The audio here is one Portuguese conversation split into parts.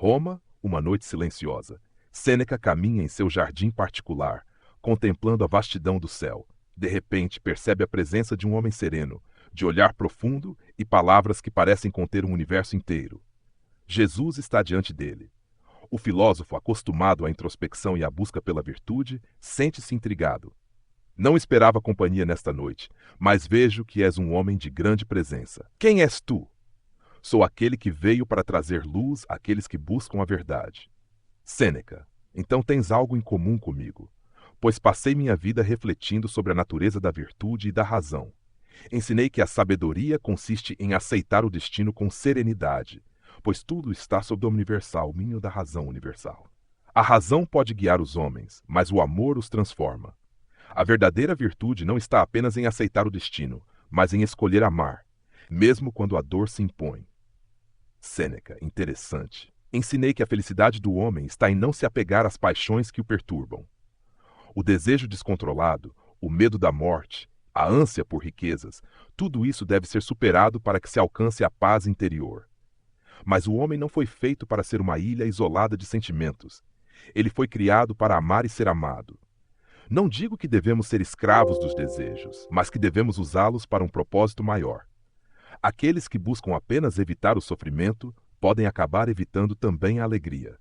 Roma, uma noite silenciosa. Sêneca caminha em seu jardim particular, contemplando a vastidão do céu. De repente, percebe a presença de um homem sereno, de olhar profundo e palavras que parecem conter um universo inteiro. Jesus está diante dele. O filósofo, acostumado à introspecção e à busca pela virtude, sente-se intrigado. Não esperava companhia nesta noite, mas vejo que és um homem de grande presença. Quem és tu? Sou aquele que veio para trazer luz àqueles que buscam a verdade. Sêneca, então tens algo em comum comigo, pois passei minha vida refletindo sobre a natureza da virtude e da razão. Ensinei que a sabedoria consiste em aceitar o destino com serenidade, pois tudo está sob o universalminho da razão universal. A razão pode guiar os homens, mas o amor os transforma. A verdadeira virtude não está apenas em aceitar o destino, mas em escolher amar, mesmo quando a dor se impõe. Sêneca, interessante. Ensinei que a felicidade do homem está em não se apegar às paixões que o perturbam. O desejo descontrolado, o medo da morte, a ânsia por riquezas, tudo isso deve ser superado para que se alcance a paz interior. Mas o homem não foi feito para ser uma ilha isolada de sentimentos. Ele foi criado para amar e ser amado. Não digo que devemos ser escravos dos desejos, mas que devemos usá-los para um propósito maior. Aqueles que buscam apenas evitar o sofrimento podem acabar evitando também a alegria.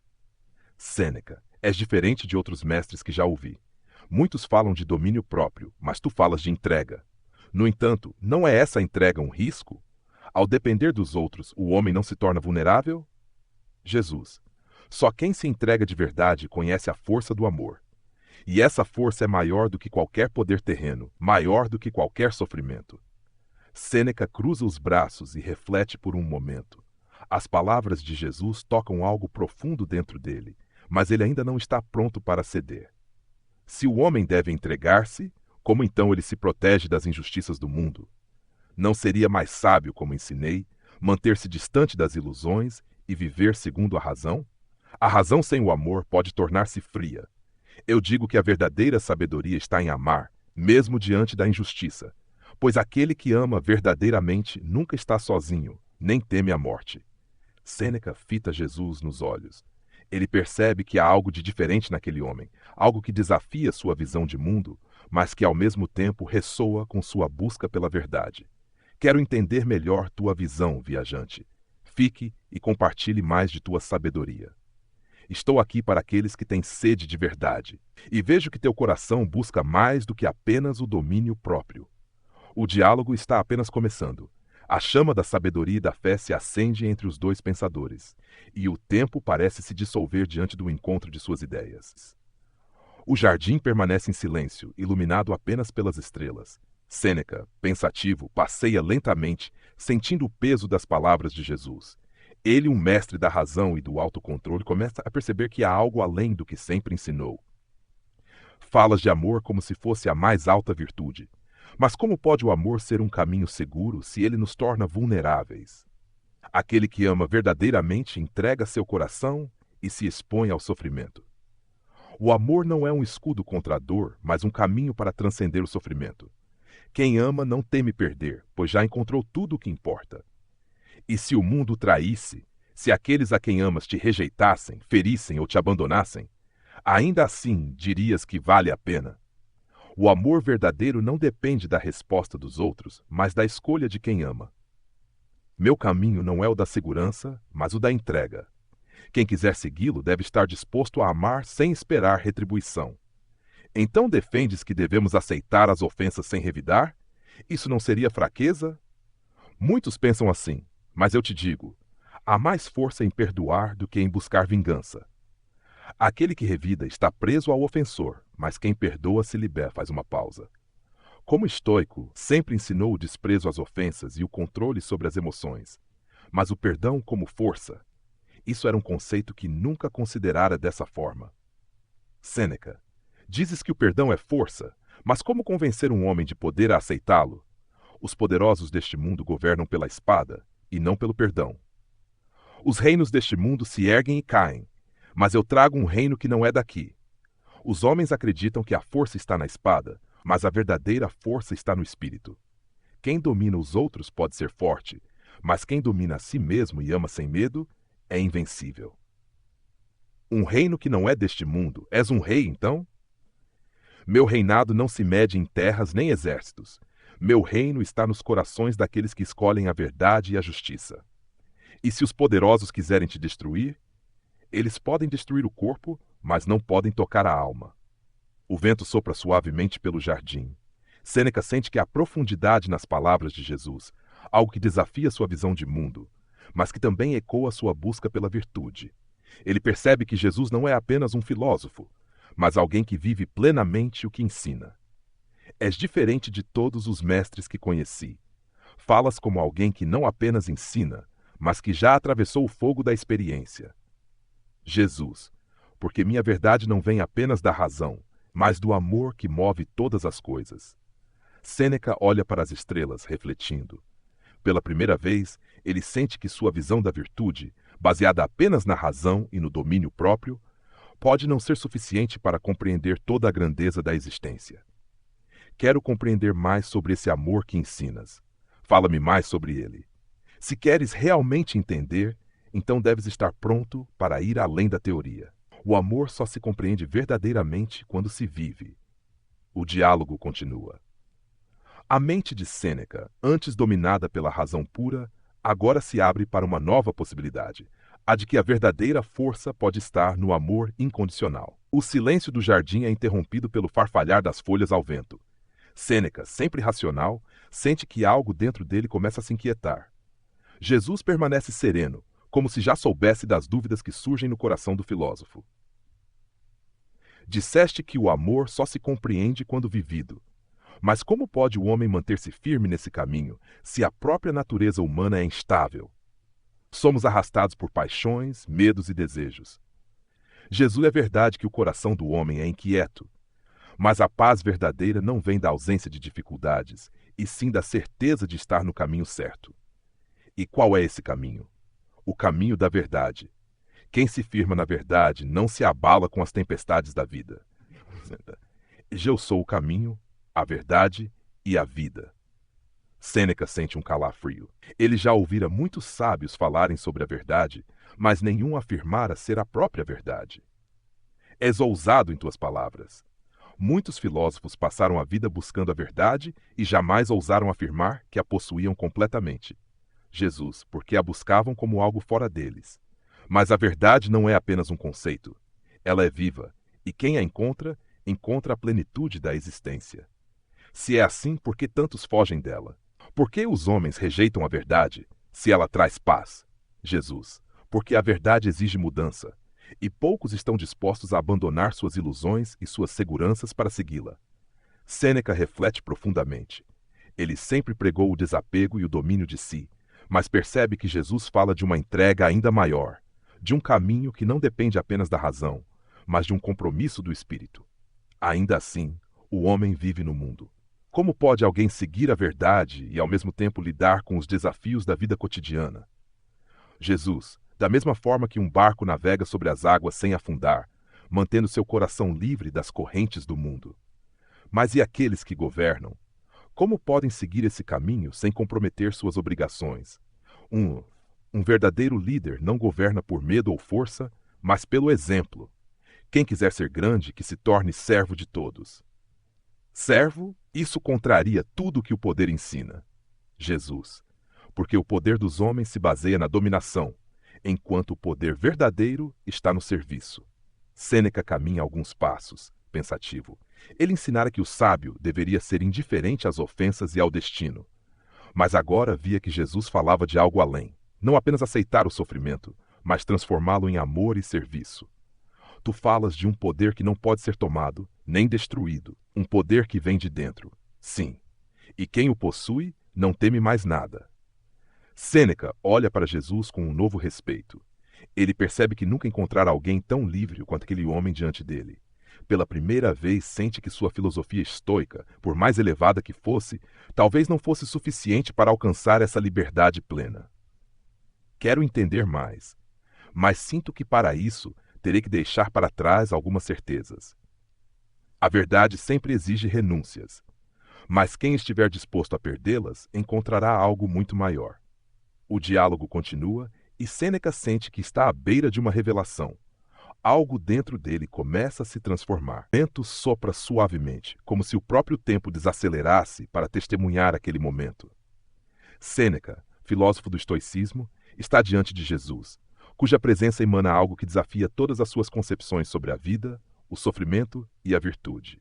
Sêneca, és diferente de outros mestres que já ouvi. Muitos falam de domínio próprio, mas tu falas de entrega. No entanto, não é essa entrega um risco? Ao depender dos outros, o homem não se torna vulnerável? Jesus, só quem se entrega de verdade conhece a força do amor. E essa força é maior do que qualquer poder terreno, maior do que qualquer sofrimento. Sêneca cruza os braços e reflete por um momento. As palavras de Jesus tocam algo profundo dentro dele, mas ele ainda não está pronto para ceder. Se o homem deve entregar-se, como então ele se protege das injustiças do mundo? Não seria mais sábio, como ensinei, manter-se distante das ilusões e viver segundo a razão? A razão sem o amor pode tornar-se fria. Eu digo que a verdadeira sabedoria está em amar, mesmo diante da injustiça, pois aquele que ama verdadeiramente nunca está sozinho, nem teme a morte. Sêneca fita Jesus nos olhos. Ele percebe que há algo de diferente naquele homem, algo que desafia sua visão de mundo, mas que ao mesmo tempo ressoa com sua busca pela verdade. Quero entender melhor tua visão, viajante. Fique e compartilhe mais de tua sabedoria. Estou aqui para aqueles que têm sede de verdade, e vejo que teu coração busca mais do que apenas o domínio próprio. O diálogo está apenas começando. A chama da sabedoria e da fé se acende entre os dois pensadores, e o tempo parece se dissolver diante do encontro de suas ideias. O jardim permanece em silêncio, iluminado apenas pelas estrelas. Sêneca, pensativo, passeia lentamente, sentindo o peso das palavras de Jesus. Ele, um mestre da razão e do autocontrole, começa a perceber que há algo além do que sempre ensinou. Falas de amor como se fosse a mais alta virtude. Mas como pode o amor ser um caminho seguro se ele nos torna vulneráveis? Aquele que ama verdadeiramente entrega seu coração e se expõe ao sofrimento. O amor não é um escudo contra a dor, mas um caminho para transcender o sofrimento. Quem ama não teme perder, pois já encontrou tudo o que importa. E se o mundo traísse, se aqueles a quem amas te rejeitassem, ferissem ou te abandonassem, ainda assim dirias que vale a pena. O amor verdadeiro não depende da resposta dos outros, mas da escolha de quem ama. Meu caminho não é o da segurança, mas o da entrega. Quem quiser segui-lo deve estar disposto a amar sem esperar retribuição. Então defendes que devemos aceitar as ofensas sem revidar? Isso não seria fraqueza? Muitos pensam assim, mas eu te digo, há mais força em perdoar do que em buscar vingança. Aquele que revida está preso ao ofensor, mas quem perdoa se libera. Faz uma pausa. Como estoico, sempre ensinou o desprezo às ofensas e o controle sobre as emoções. Mas o perdão como força, isso era um conceito que nunca considerara dessa forma. Sêneca, dizes que o perdão é força, mas como convencer um homem de poder a aceitá-lo? Os poderosos deste mundo governam pela espada e não pelo perdão. Os reinos deste mundo se erguem e caem, mas eu trago um reino que não é daqui. Os homens acreditam que a força está na espada, mas a verdadeira força está no espírito. Quem domina os outros pode ser forte, mas quem domina a si mesmo e ama sem medo é invencível. Um reino que não é deste mundo. És um rei, então? Meu reinado não se mede em terras nem exércitos. Meu reino está nos corações daqueles que escolhem a verdade e a justiça. E se os poderosos quiserem te destruir, eles podem destruir o corpo, mas não podem tocar a alma. O vento sopra suavemente pelo jardim. Sêneca sente que há profundidade nas palavras de Jesus, algo que desafia sua visão de mundo, mas que também ecoa sua busca pela virtude. Ele percebe que Jesus não é apenas um filósofo, mas alguém que vive plenamente o que ensina. És diferente de todos os mestres que conheci. Falas como alguém que não apenas ensina, mas que já atravessou o fogo da experiência. Jesus, porque minha verdade não vem apenas da razão, mas do amor que move todas as coisas. Sêneca olha para as estrelas, refletindo. Pela primeira vez, ele sente que sua visão da virtude, baseada apenas na razão e no domínio próprio, pode não ser suficiente para compreender toda a grandeza da existência. Quero compreender mais sobre esse amor que ensinas. Fala-me mais sobre ele. Se queres realmente entender, então deves estar pronto para ir além da teoria. O amor só se compreende verdadeiramente quando se vive. O diálogo continua. A mente de Sêneca, antes dominada pela razão pura, agora se abre para uma nova possibilidade, a de que a verdadeira força pode estar no amor incondicional. O silêncio do jardim é interrompido pelo farfalhar das folhas ao vento. Sêneca, sempre racional, sente que algo dentro dele começa a se inquietar. Jesus permanece sereno, como se já soubesse das dúvidas que surgem no coração do filósofo. Disseste que o amor só se compreende quando vivido. Mas como pode o homem manter-se firme nesse caminho, se a própria natureza humana é instável? Somos arrastados por paixões, medos e desejos. Jesus, é verdade que o coração do homem é inquieto, mas a paz verdadeira não vem da ausência de dificuldades, e sim da certeza de estar no caminho certo. E qual é esse caminho? O caminho da verdade. Quem se firma na verdade não se abala com as tempestades da vida. Eu sou o caminho, a verdade e a vida. Sêneca sente um calafrio. Ele já ouvira muitos sábios falarem sobre a verdade, mas nenhum afirmara ser a própria verdade. És ousado em tuas palavras. Muitos filósofos passaram a vida buscando a verdade e jamais ousaram afirmar que a possuíam completamente. Jesus, porque a buscavam como algo fora deles. Mas a verdade não é apenas um conceito. Ela é viva, e quem a encontra, encontra a plenitude da existência. Se é assim, por que tantos fogem dela? Por que os homens rejeitam a verdade, se ela traz paz? Jesus, porque a verdade exige mudança, e poucos estão dispostos a abandonar suas ilusões e suas seguranças para segui-la. Sêneca reflete profundamente. Ele sempre pregou o desapego e o domínio de si, mas percebe que Jesus fala de uma entrega ainda maior, de um caminho que não depende apenas da razão, mas de um compromisso do espírito. Ainda assim, o homem vive no mundo. Como pode alguém seguir a verdade e ao mesmo tempo lidar com os desafios da vida cotidiana? Jesus, da mesma forma que um barco navega sobre as águas sem afundar, mantendo seu coração livre das correntes do mundo. Mas e aqueles que governam? Como podem seguir esse caminho sem comprometer suas obrigações? Um verdadeiro líder não governa por medo ou força, mas pelo exemplo. Quem quiser ser grande, que se torne servo de todos. Servo, isso contraria tudo o que o poder ensina. Jesus, porque o poder dos homens se baseia na dominação, enquanto o poder verdadeiro está no serviço. Sêneca caminha alguns passos, pensativo. Ele ensinara que o sábio deveria ser indiferente às ofensas e ao destino. Mas agora via que Jesus falava de algo além. Não apenas aceitar o sofrimento, mas transformá-lo em amor e serviço. Tu falas de um poder que não pode ser tomado, nem destruído. Um poder que vem de dentro. Sim. E quem o possui, não teme mais nada. Sêneca olha para Jesus com um novo respeito. Ele percebe que nunca encontrara alguém tão livre quanto aquele homem diante dele. Pela primeira vez sente que sua filosofia estoica, por mais elevada que fosse, talvez não fosse suficiente para alcançar essa liberdade plena. Quero entender mais, mas sinto que para isso terei que deixar para trás algumas certezas. A verdade sempre exige renúncias, mas quem estiver disposto a perdê-las encontrará algo muito maior. O diálogo continua e Sêneca sente que está à beira de uma revelação, algo dentro dele começa a se transformar. O vento sopra suavemente, como se o próprio tempo desacelerasse para testemunhar aquele momento. Sêneca, filósofo do estoicismo, está diante de Jesus, cuja presença emana algo que desafia todas as suas concepções sobre a vida, o sofrimento e a virtude.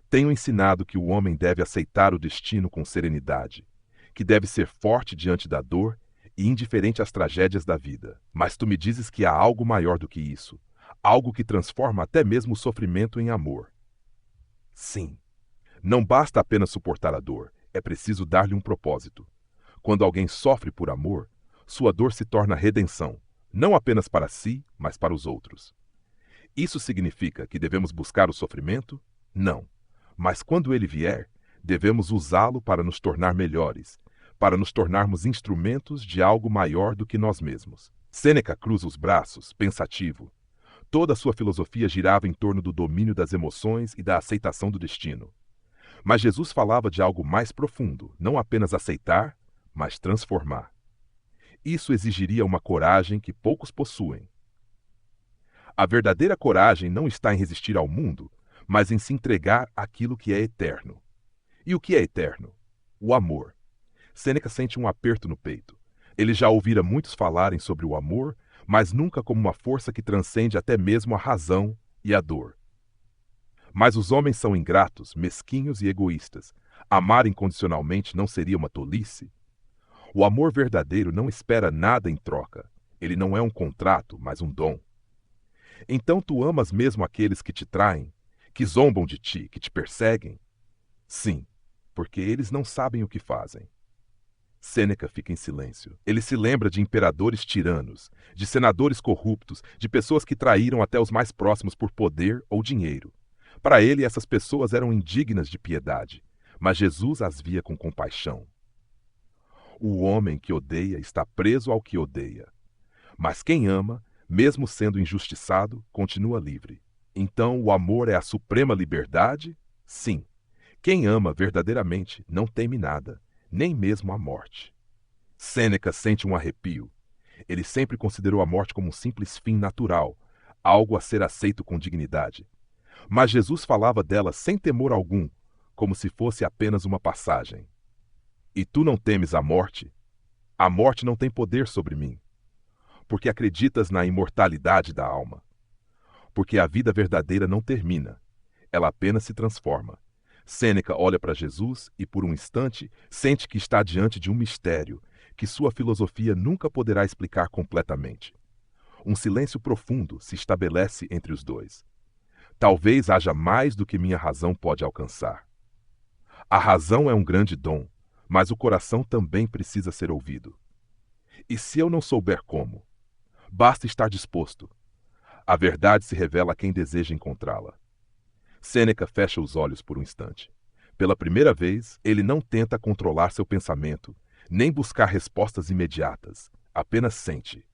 Tenho ensinado que o homem deve aceitar o destino com serenidade, que deve ser forte diante da dor e indiferente às tragédias da vida. Mas tu me dizes que há algo maior do que isso, algo que transforma até mesmo o sofrimento em amor. Sim, não basta apenas suportar a dor, é preciso dar-lhe um propósito. Quando alguém sofre por amor, sua dor se torna redenção, não apenas para si, mas para os outros. Isso significa que devemos buscar o sofrimento? Não. Mas quando ele vier, devemos usá-lo para nos tornar melhores, para nos tornarmos instrumentos de algo maior do que nós mesmos. Sêneca cruza os braços, pensativo. Toda a sua filosofia girava em torno do domínio das emoções e da aceitação do destino. Mas Jesus falava de algo mais profundo, não apenas aceitar, mas transformar. Isso exigiria uma coragem que poucos possuem. A verdadeira coragem não está em resistir ao mundo, mas em se entregar àquilo que é eterno. E o que é eterno? O amor. Sêneca sente um aperto no peito. Ele já ouvira muitos falarem sobre o amor, mas nunca como uma força que transcende até mesmo a razão e a dor. Mas os homens são ingratos, mesquinhos e egoístas. Amar incondicionalmente não seria uma tolice? O amor verdadeiro não espera nada em troca. Ele não é um contrato, mas um dom. Então tu amas mesmo aqueles que te traem, que zombam de ti, que te perseguem? Sim, porque eles não sabem o que fazem. Sêneca fica em silêncio. Ele se lembra de imperadores tiranos, de senadores corruptos, de pessoas que traíram até os mais próximos por poder ou dinheiro. Para ele, essas pessoas eram indignas de piedade, mas Jesus as via com compaixão. O homem que odeia está preso ao que odeia. Mas quem ama, mesmo sendo injustiçado, continua livre. Então, o amor é a suprema liberdade? Sim. Quem ama verdadeiramente não teme nada, nem mesmo a morte. Sêneca sente um arrepio. Ele sempre considerou a morte como um simples fim natural, algo a ser aceito com dignidade. Mas Jesus falava dela sem temor algum, como se fosse apenas uma passagem. E tu não temes a morte? A morte não tem poder sobre mim, porque acreditas na imortalidade da alma. Porque a vida verdadeira não termina, ela apenas se transforma. Sêneca olha para Jesus e, por um instante, sente que está diante de um mistério que sua filosofia nunca poderá explicar completamente. Um silêncio profundo se estabelece entre os dois. Talvez haja mais do que minha razão pode alcançar. A razão é um grande dom, mas o coração também precisa ser ouvido. E se eu não souber como? Basta estar disposto. A verdade se revela a quem deseja encontrá-la. Sêneca fecha os olhos por um instante. Pela primeira vez, ele não tenta controlar seu pensamento, nem buscar respostas imediatas. Apenas sente.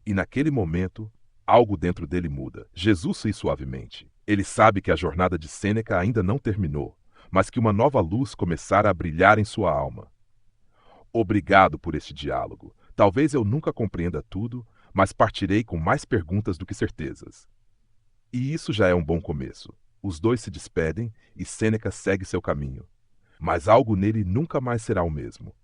E naquele momento, algo dentro dele muda. Jesus ri suavemente. Ele sabe que a jornada de Sêneca ainda não terminou, mas que uma nova luz começara a brilhar em sua alma. Obrigado por este diálogo. Talvez eu nunca compreenda tudo, mas partirei com mais perguntas do que certezas. E isso já é um bom começo. Os dois se despedem e Sêneca segue seu caminho. Mas algo nele nunca mais será o mesmo.